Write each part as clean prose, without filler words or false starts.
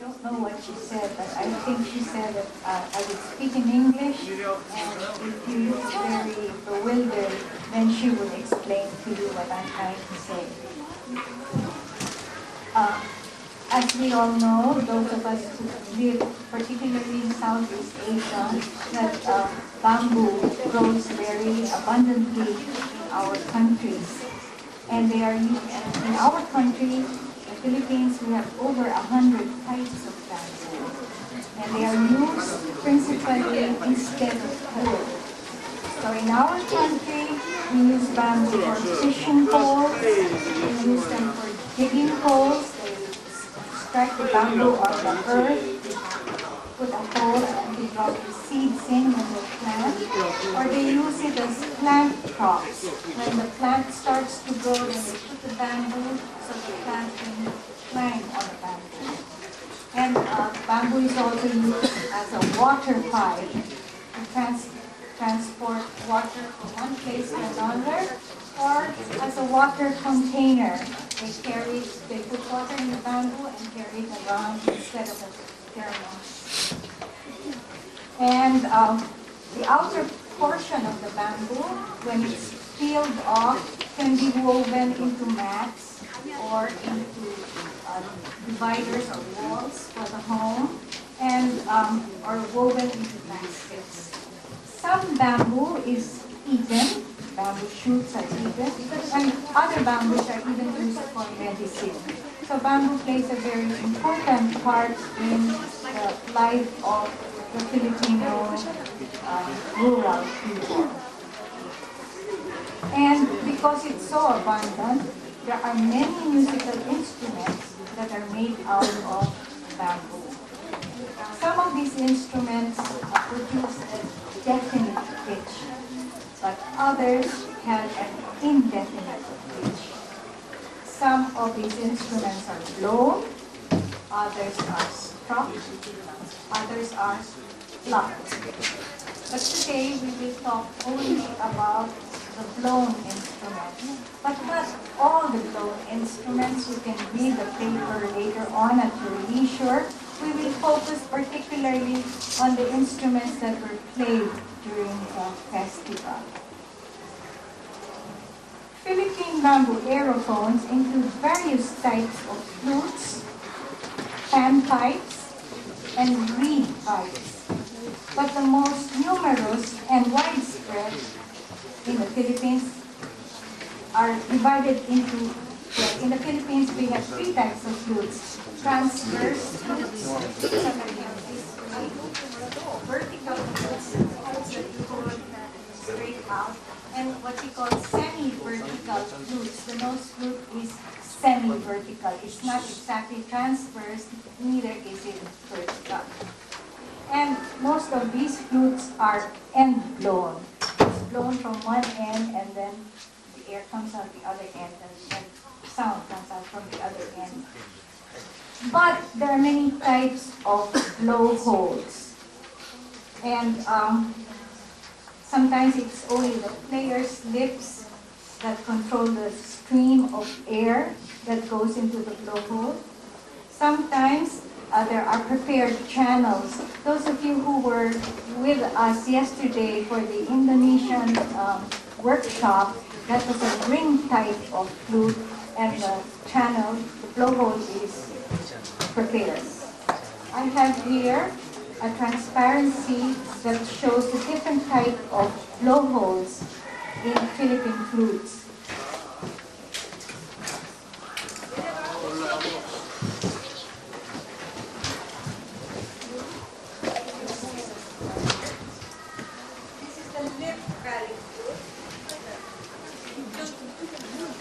don't know what she said, but I think she said that I would speak in English, and if you look very bewildered, then she would explain to you what I'm trying to say. As we all know, those of us who live particularly in Southeast Asia, that bamboo grows very abundantly in our countries. And they are used, in our country, the Philippines, we have over 100 types of bamboo. And they are used principally instead of wood. So in our country, we use bamboo for fishing poles, we use them for digging poles. Strike the bamboo on the earth, put a hole and they drop the seeds in when they plant, or they use it as plant props. When the plant starts to grow, then they put the bamboo so the plant can climb on the bamboo. And bamboo is also used as a water pipe to transport water from one place to another, or as a water container. They put water in the bamboo and carry it around instead of a thermos. And the outer portion of the bamboo, when it's peeled off, can be woven into mats or into dividers or walls for the home, and or woven into baskets. Some bamboo is eaten. Bamboo shoots are eaten, and other bamboos are even used for medicine. So bamboo plays a very important part in the life of the Filipino rural people. And because it's so abundant, there are many musical instruments that are made out of bamboo. Some of these instruments produce a definite pitch, but others have an indefinite pitch. Some of these instruments are blown, others are struck, others are plucked. But today we will talk only about the blown instruments. But not all the blown instruments. You can read the paper later on at your leisure. We will focus particularly on the instruments that were played during the festival. Philippine bamboo aerophones include various types of flutes, panpipes, and reed pipes. But the most numerous and widespread in the Philippines are divided into, in the Philippines we have three types of flutes. Transverse flutes, vertical flutes that you hold straight out, and what we call semi-vertical flutes. The nose flute is semi-vertical. It's not exactly transverse, neither is it vertical. And most of these flutes are end-blown. It's blown from one end, and then the air comes out the other end, and sound comes out from the other end. But there are many types of blowholes. And sometimes it's only the player's lips that control the stream of air that goes into the blowhole. Sometimes there are prepared channels. Those of you who were with us yesterday for the Indonesian workshop, that was a ring type of flute, and the channel, the blowhole is prepared. I have here a transparency that shows the different type of blowholes in Philippine flutes. This is the lip-carrying flute.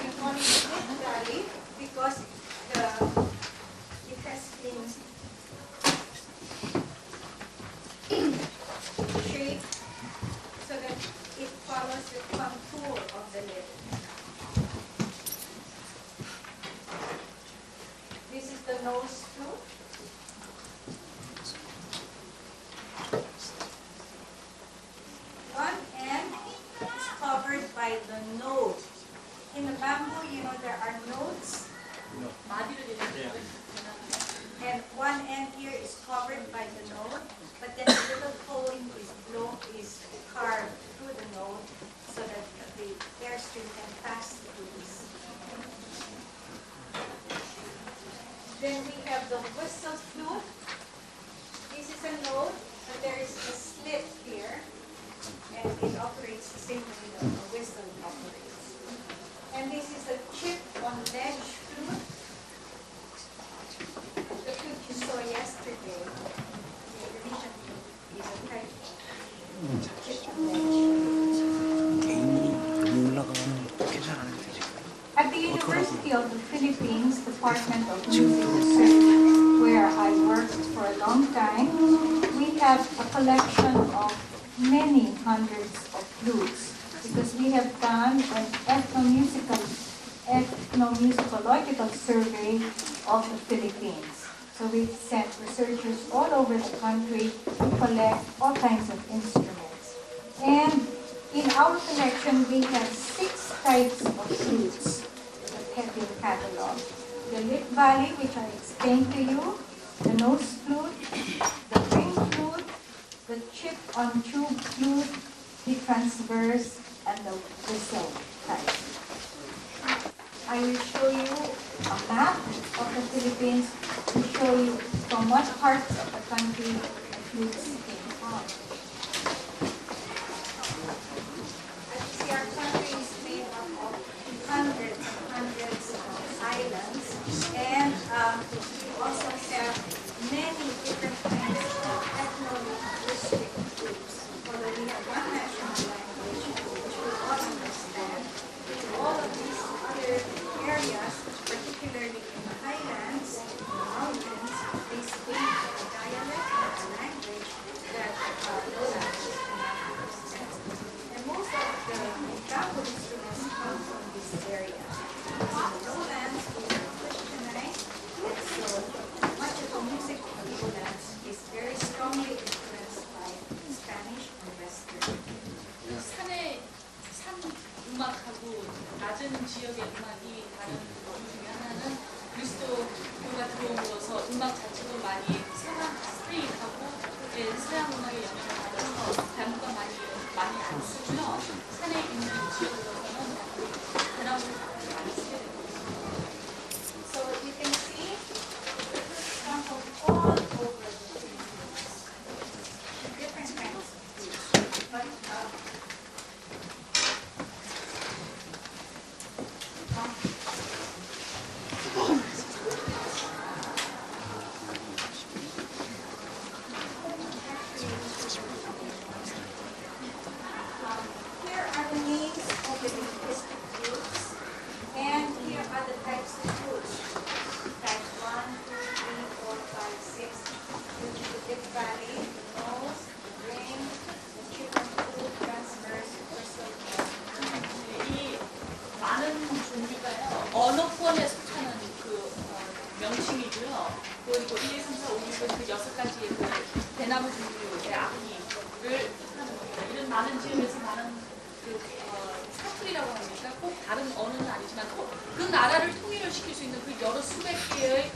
We call it lip-carry because it has been shaped so that it follows the contour of the lip. This is the nose flute. One end is covered by the note. In the bamboo, you know, there are notes. And one end here is covered by the note, but then a little hole is carved through the note so that the airstream can pass through this. Then we have the whistle flute. This is a note, but there is a slit here, and it operates the same way the whistle operates. And this is a chip on ledge flute. The flute you saw yesterday, the Indonesian flute, is a type of chip on ledge. At the University of the Philippines Department of Music Research, where I worked for a long time, we have a collection of many hundreds of flutes because we have done an ethnomusicological survey of the Philippines. So we've sent researchers all over the country to collect all kinds of instruments. And in our collection, we have 6 types of flutes that have been cataloged. The lip valley, which I explained to you, the nose flute, the ring flute, the chip-on-tube flute, the transverse, and the whistle type. I will show you a map of the Philippines to show you from what parts of the country the flutes came from. As you see, our country is made up of hundreds and hundreds of islands, and we also have many different kinds of ethno-linguistic groups. Although we have one national language which we all understand, all of these other areas, particularly in the highlands, in the mountains, they speak a dialect and a language that lowlands cannot understand. And most of the bamboo instruments come from this area. Because in the lowlands, we are Christianized, and so much of the music of the lowlands is very strongly influenced by Spanish and Western. 산 음악하고 낮은 지역의 음악이 다른 이유 중에 하나는 그리스도교가 들어옴으로써 음악 자체도 많이 서양 스페인하고 서양 음악의 영향을 받아서 대나무가 많이 안 쓰고요. 산에 있는 지역으로서는 대나무를 많이 쓰게 됩니다. So you can see examples all over the Philippines. Different kinds of flutes. But here are the names of the linguistic groups, and here are the types of flutes. Types 1, 2, 3, 4, 5, 6, which is the lip valley, the nose, the ring, the chip-on-tube, transverse, whistle. 이 많은 종류가요 언어권에 속하는 명칭이고요. 그리고 1, 2, 3, 4, 5, 6은 그 6가지의 대나무 종류의 악기를 하는 겁니다. 이런 많은 지역에서 많은 사투리라고 합니까? 꼭 다른 언어는 아니지만 꼭 그 나라를 통일을 시킬 수 있는 그 여러 수백 개의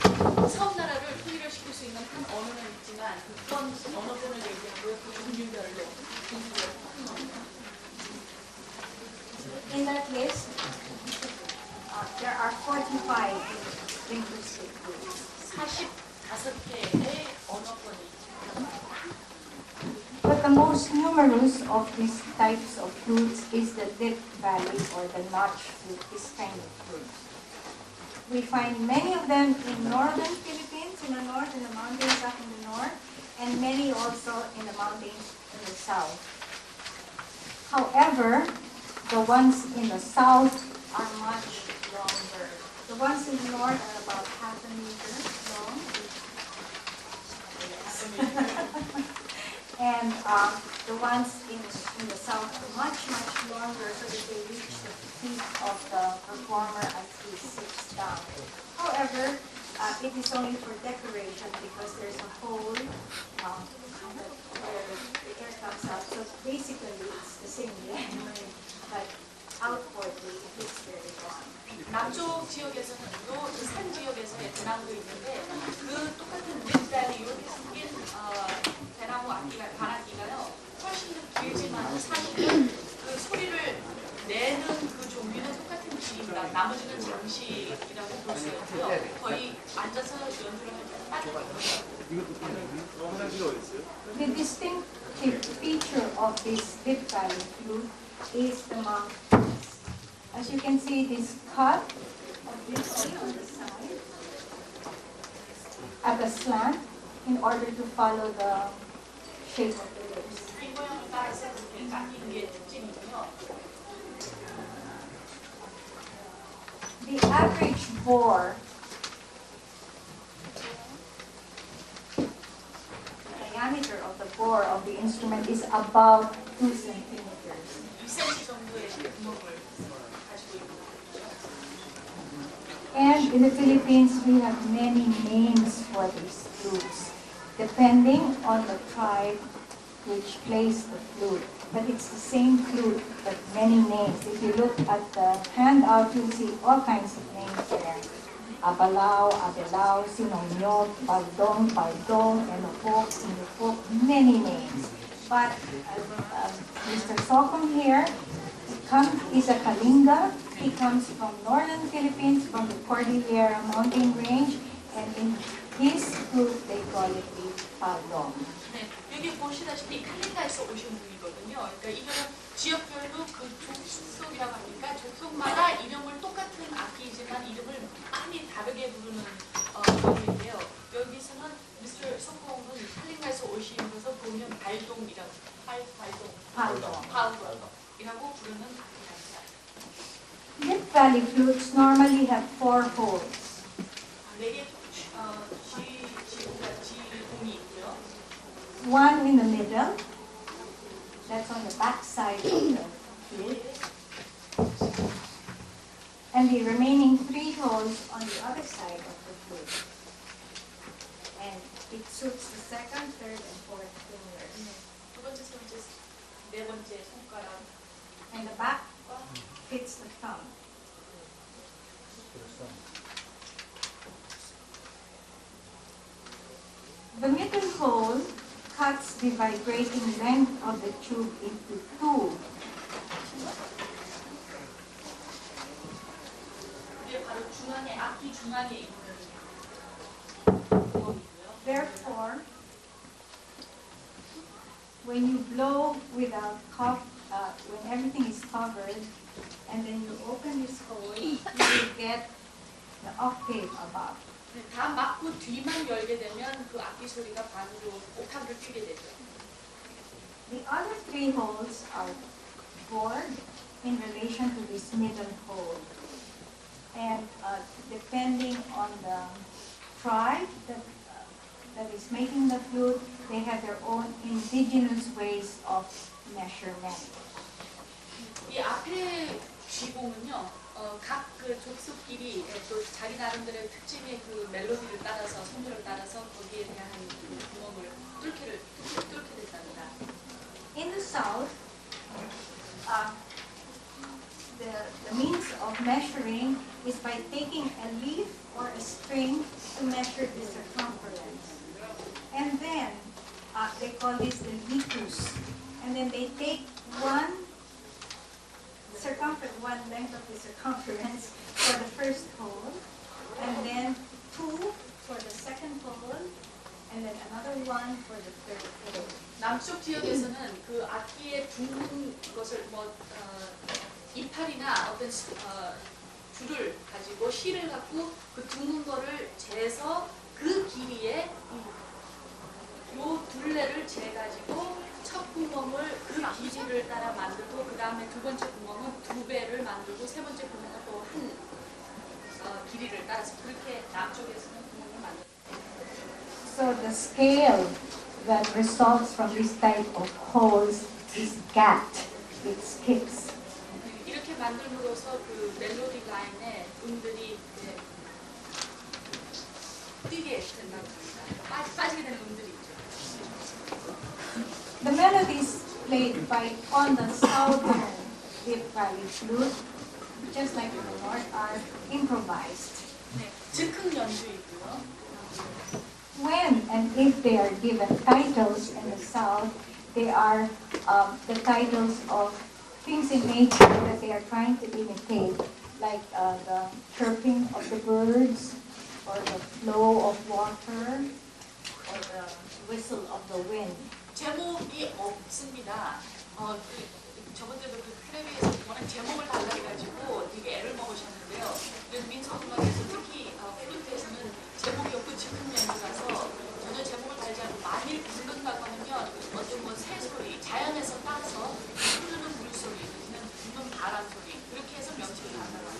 섬나라를 통일을 시킬 수 있는 한 언어는 있지만 그건 언어권을 얘기하고요. 그 종류별로 하는 겁니다. In that list, there are 45 linguistic groups. 45개의 언어권이 있습니다. But the most numerous of these types of flutes is the lip valley or the notch flute, this kind of flute. We find many of them in northern Philippines, in the north, in the mountains up in the north, and many also in the mountains in the south. However, the ones in the south are much longer. The ones in the north are about half a meter long. And the ones in the south are much, much longer so that they reach the feet of the performer as he sits down. However, it is only for decoration because there's a hole where the air comes out. So basically, it's the same length, but outwardly, it looks very long. 남쪽 지역에서는 또 산 지역에서의 대나무도 있는데 그 똑같은 립 앉아서 연주를 할 때 빠질 거예요. The distinctive feature of this lip valley flute is the mouthpiece. As you can see, it is cut obliquely on the side at a slant in order to follow the shape of the lips. 이 모양을 따라서 그렇게 깎이는 게 특징이고요. The average bore, diameter of the bore of the instrument is about 2 centimeters. 2cm 정도의 구멍을 가지고 있고. And in the Philippines, we have many names for these flutes, depending on the tribe which plays the flute. But it's the same flute, but many names. If you look at the handout, you'll see all kinds of names there. Abalao, Abelao, Sinomyot, Baldong, Baldong, Enopok, Inopok, many names. But Mr. Sokong here, he's a Kalinga. He comes from northern Philippines, from the Cordillera mountain range, and in his flute they call it the Baldong. 네, 여기 보시다시피 칼린가에서 오신 분이거든요. 그러니까 이거는 지역별로 그 족속이라고 합니까? 족속마다 이름을 똑같은 악기이지만 이름을 많이 다르게 부르는 경우인데요. 여기서는 미스터 소콩은 칼린가에서 오신 것을 보면 발동이라고 발동이라고 부르는 악기랍니다. Lip valley flutes normally have 4 holes. 4개 지공이 있고요. One in the middle, that's on the back side of the flute. And the remaining 3 holes on the other side of the flute. And it suits the second, third, and fourth fingers. 두 번째, 세 번째, 네 번째 손가락. And the back fits the thumb. The middle hole cuts the vibrating length of the tube into 2. 이게 바로 중앙에 악기 중앙에 있는 구멍이고요. Therefore, when you blow without when everything is covered, and then you open this hole, you will get the octave above. 다 막고 뒤만 열게 되면 그 악기 소리가 반으로 옥타브를 뛰게 되죠. The other 3 holes are bored in relation to this middle hole. And depending on the tribe that is making the flute, they have their own indigenous ways of measurement. 이 앞에 쥐공은요, 각 그 족속끼리 또 자기 나름대로의 특징의 그 멜로디를 따라서 성조를 따라서 거기에 대한 그 구멍을 뚫게 된답니다. In the south, the means of measuring is by taking a leaf or a string to measure the circumference. And then, they call this the likus. And then they take one length of the circumference for the first hole, and then 2 for the second hole, and then another 1 for the third hole. 남쪽 지역에서는 그 악기의 둥근 것을 이파리나 어떤 줄을 가지고 실을 갖고 그 둥근 거를 재서 그 길이에 요 둘레를 재가지고 첫 구멍을 그 길이를 따라 만들고 그 다음에 두 번째 구멍은 2배를 만들고 세 번째 구멍은 또 한 길이를 따라서 그렇게 남쪽에서는 구멍을 만들고. So the scale that results from this type of holes is gapped. It skips. 이렇게 만들므로써 그 멜로디 라인에 음들이 뛰게 된다고 합니다. 빠지게 되는 음들이 있죠. The melodies played on the southern Lip Valley flute, just like in the north, are improvised. 네, 즉흥 연주이고요. When and if they are given titles in the south, they are the titles of things in nature that they are trying to imitate, like the chirping of the birds, or the flow of water, or the whistle of the wind. 제목이 없습니다. 저번 때도 그 텔레비에서 워낙 제목을 달라 해가지고 되게 애를 먹으셨는데요. 그래서 민속음악에서 특히 플루트에서는 제목이 없고 즉흥 연주라서 전혀 제목을 달지 않고 만일 부른다고 하면 어떤 뭐 새소리, 자연에서 따서 흐르는 물소리, 부는 바람 소리 그렇게 해서 명칭을 달라고.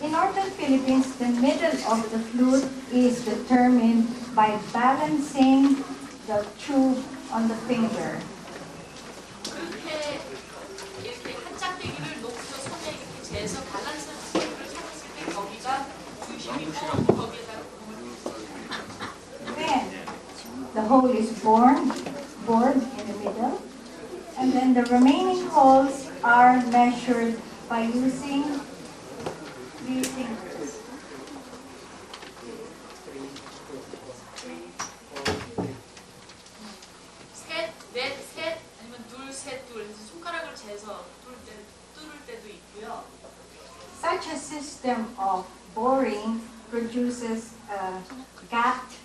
In northern Philippines, the middle of the flute is determined by balancing the tube on the finger. 그렇게 이렇게 한 짝대기를 놓고서 손에 이렇게 재서 밸런스 포인트를 찾았을 때 거기가 중심이고 거기에다가 Then the hole is bored in the middle, and then the remaining holes are measured by using 3 fingers. 셋, 넷, 셋 아니면 둘, 셋, 둘 해서 손가락을 재서 뚫을 때도 있고요. Such a system of boring produces a gapped,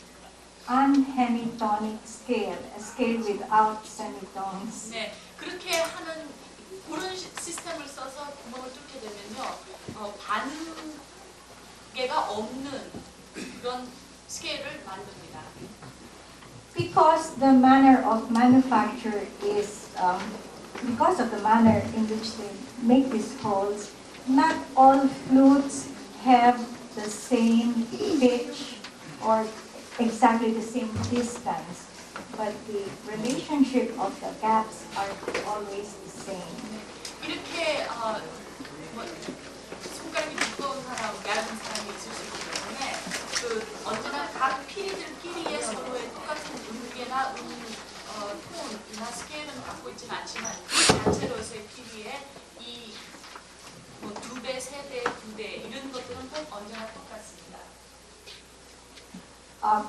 unhemitonic scale, a scale without semitones. 네, 그렇게 하는 그런 시스템을 써서 구멍을 뚫게 되면요, 반개가 없는 그런 스케일을 만듭니다. Because the manner of manufacture is, because of the manner in which they make these holes, not all flutes have the same pitch or exactly the same distance, but the relationship of the gaps are always the same. 이렇게 뭐 손가락이 두꺼운 사람, 얇은 사람이 있을 수 있기 때문에 언제나 각 피리들끼리의 서로의 똑같은 음계나 톤이나 스케일은 갖고 있지는 않지만 그 자체로서의 피리에 뭐 2배, 3배, 2배 이런 것들은 꼭 언제나 똑같습니다.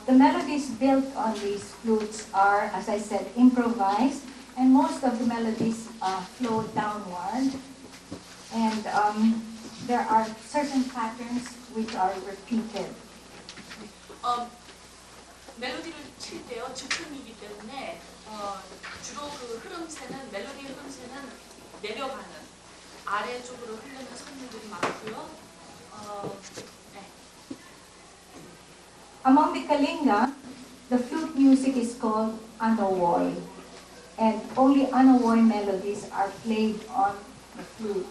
The melodies built on these flutes are, as I said, improvised, and most of the melodies flow downward. And there are certain patterns which are repeated. 멜로디를 칠 때요, 즉흥이기 때문에 주로 그 흐름새는 멜로디의 흐름새는 내려가는 아래쪽으로 흐르는 선율들이 많고요. 네. Among the Kalinga, the flute music is called Anowoy, and only Anowoy melodies are played on the flute.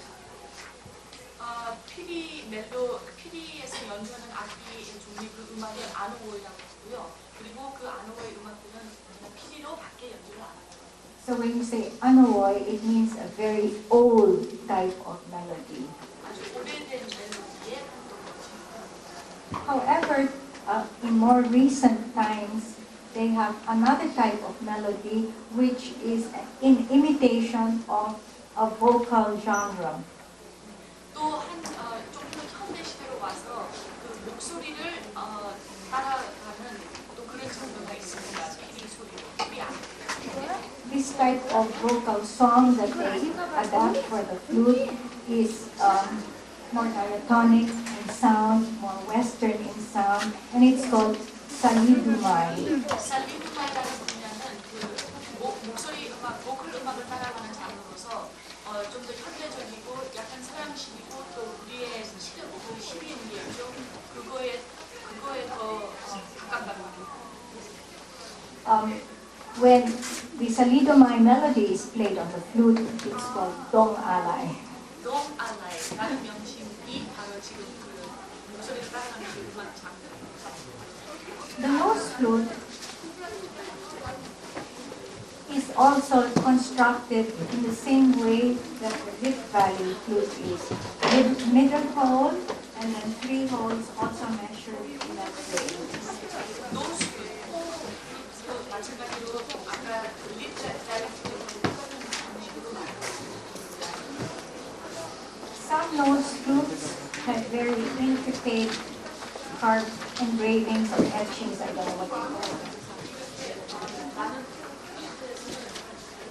피리에서 연주하는 악기의 종류 그 음악의 아노오이라고 하고요. 그리고 그 아노오이 음악들은 피리로 밖에 연주를 안 합니다. So when you say Anowoy, it means a very old type of melody. 아주 오래된 멜로디의 한동이죠. However, in more recent times, they have another type of melody which is in imitation of a vocal genre. 좀 더 현대 시대로 와서 그 목소리를 따라가는 또 그런 정도가 있습니다. 피리 소리로, 피리 안. This type of vocal song that they adapt for the flute is more diatonic in sound, more western in sound, and it's called salidumay. 살리두마이라는 분야는 목소리 음악, 보컬 음악을 따라가는 장르로서 좀 더 현대적이고 약간 서양식이고 또 우리의 그 12인기였죠. 그거에 더 가깝다고 합니다. When the salidumay melody is played on the flute, it's called dong alay. 동 알라이라는 명칭이 바로 지금 그 목소리를 따라가는 그 음악 장르입니다. The nose flute is also constructed in the same way that the Rift Valley flute is. With middle hole and then 3 holes also measured in that way. 노스도 마찬가지로 아까 립 다이렉트로 똑같은 방식으로 Some nose flutes have very intricate carved engravings or etchings, I don't know what they call them. 나는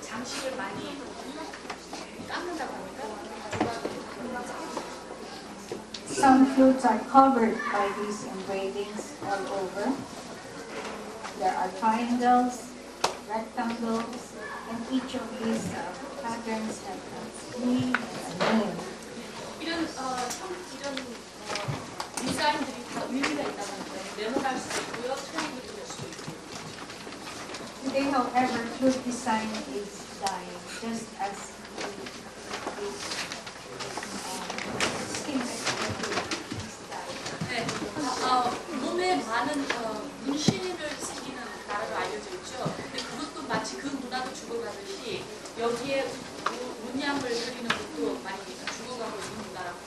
장식을 많이 깎는다고 합니까? Some flutes are covered by these engravings all over. There are triangles, rectangles, and each of these patterns have a meaning and a name. 이런 디자인들이 다 의미가 있다는 거예요. 네모날 수도 있고요, 트라이앵글일 수도 있고요. Today, however, flute design is dying, just as the skin is dying. 네, 몸에 많은 문신을 새기는 나라로 알려져 있죠. 근데 그것도 마치 그 문화도 죽어가듯이 여기에 문양을 그리는 것도 많이 죽어가고 있는 문화라고.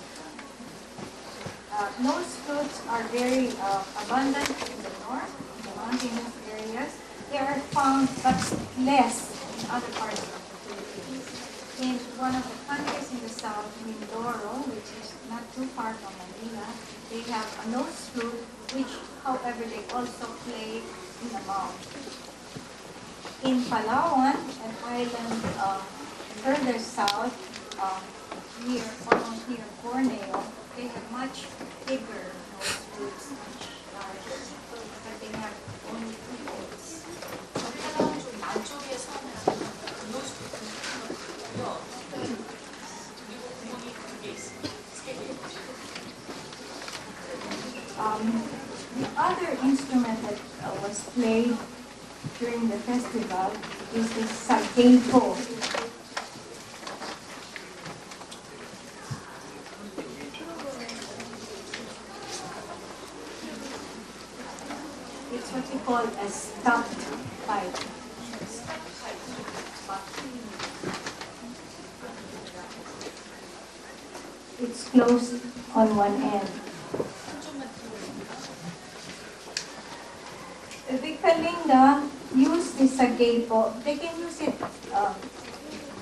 Nose flutes are very abundant in the north, in the mountainous areas. They are found but less in other parts of the Philippines. In one of the countries in the south, Mindoro, which is not too far from Manila, they have a nose flute, which, however, they also play in the mouth. In Palawan, an island further south, almost near Borneo, they have much bigger nose flutes, much larger, but they have only 2 holes. 우리나라는 좀 남쪽에 서면 노스부터 있고요. 그리고 구멍이 크게 있습니다. 3개. The other instrument that was played during the festival is the sagepo. It's what we call a stuffed pipe. It's closed on one end. The Kalinga use the sagepo. They can use it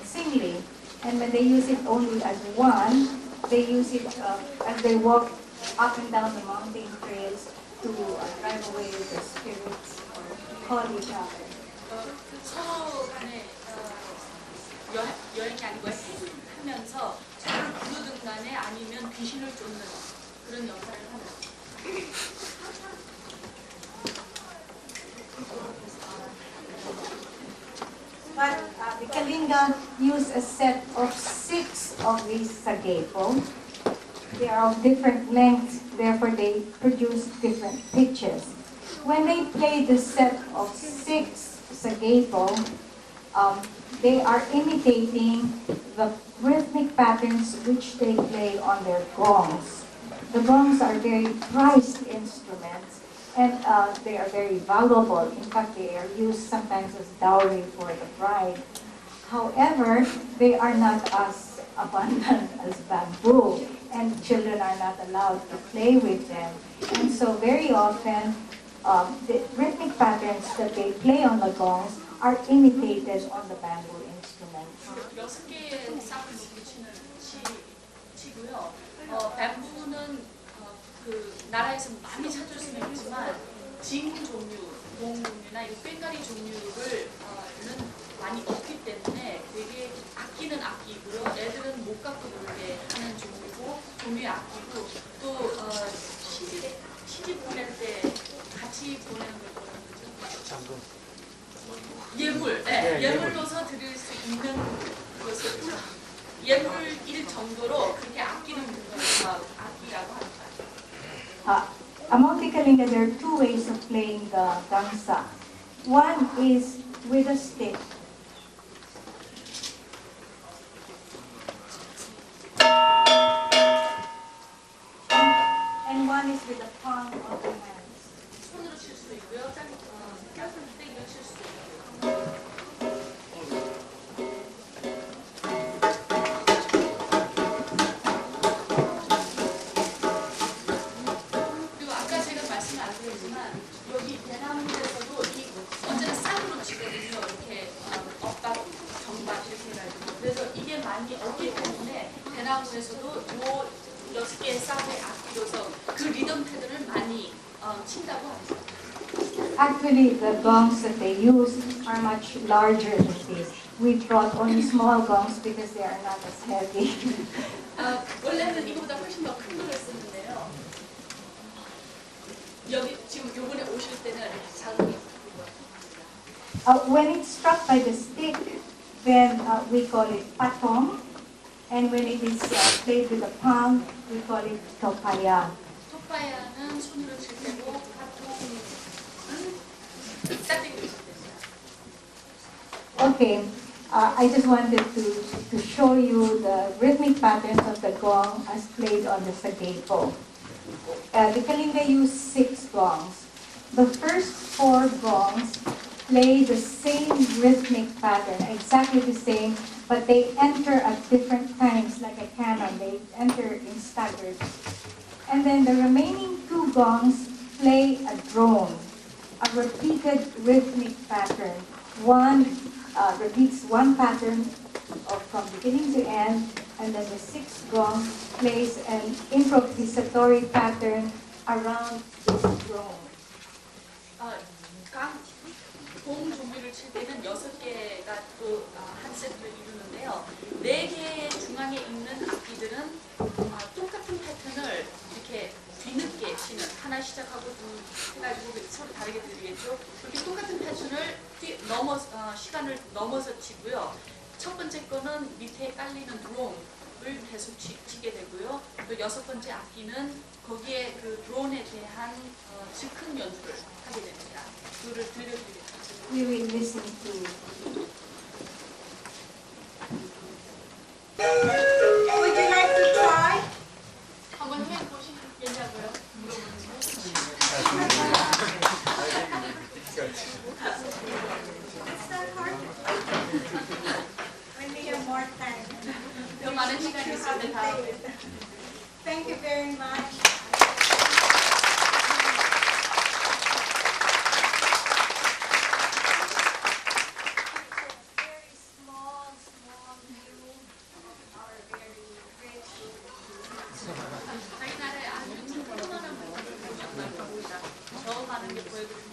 singly, and when they use it only as one, they use it as they walk up and down the mountain trails to drive away the spirits or call each other. 서로 간에 여행이 아니고 행하면서 서로 부르든 간에 아니면 귀신을 쫓는 그런 역할을 합니다. But the Kalinga use a set of 6 of these sagepo. They are of different lengths, therefore they produce different pitches. When they play the set of 6 sagepo, they are imitating the rhythmic patterns which they play on their gongs. The gongs are very prized instruments, and they are very valuable. In fact, they are used sometimes as dowry for the bride. However, they are not as abundant as bamboo, and children are not allowed to play with them. And so very often, the rhythmic patterns that they play on the gongs are imitated on the bamboo instruments. 6개의 싹을 놓고 치고요. 뱀부는 그 나라에서 많이 찾을 수는 있지만 징 종류, 공 종류나 이 꽹과리 종류를 많이 없기 때문에 되게 악기는 악기고요. 애들은 못 갖고 놀게 하는 종류의 악기고 또 시집 보낼 때 같이 보내는 걸 뭐라고 그러죠? 예물, 네, 예물로서 드릴 수 있는 것을 예물일 정도로 그렇게 아끼는 것을 악기라고 합니다. Among the Kalinga, there are 2 ways of playing the gangsa. One is with a stick. And one is with the palm of the hands. 손으로 칠 수도 있고요. 짧은 떼기로 칠 수도 있고요. 그리고 아까 제가 말씀 안 드렸지만 여기 대나무에서도 언제나 쌍으로 치거든요. 이렇게 엇박, 정박 이렇게 해가지고. 그래서 이게 많이 없기 때문에 대나무에서도 요 6개의 쌍의 악기로서 그 리듬 패드를 많이 친다고 합니다. Actually, the gongs that they use are much larger than this. We brought only small gongs because they are not as heavy. 원래는 이거보다 훨씬 더 큰 거를 쓰는데요. 여기 지금 요번에 오실 때는 이렇게 작은 When it's struck by the stick, then we call it patong. And when it is played with the palm, we call it topaya. 토파야는 손으로 칠 때고 파통은 짝대기로 칠 때입니다. Okay, I just wanted to show you the rhythmic patterns of the gong as played on the sagepo. The kalinga use 6 gongs. The first 4 gongs play the same rhythmic pattern, exactly the same, but they enter at different times like a cannon. They enter in staggered. And then the remaining 2 gongs play a drone, a repeated rhythmic pattern. One repeats one pattern from beginning to end, and then the 6th gong plays an improvisatory pattern around this drone. 공 종류를 칠 때는 6개가 또 한 세트를 이루는데요. 4개의 중앙에 있는 악기들은 똑같은 패턴을 이렇게 뒤늦게 치는, 하나 시작하고 둘 해가지고 서로 다르게 들리겠죠. 이렇게 똑같은 패턴을 시간을 넘어서 치고요. 첫 번째 거는 밑에 깔리는 드론을 계속 치게 되고요. 또 6번째 악기는 거기에 그 드론에 대한 즉흥 연주를 하게 됩니다. 그거를 들려드리겠습니다. We will listen to. Would you like to try? 한번 해보시겠냐고요? It's not hard. When we have more time. 더 많은 시간이 있을 때 다음에. Thank you very much. 자기 나라에 아주 조그마한 모습을 보여줬다고 봅니다. 저 많은 게 보여드리는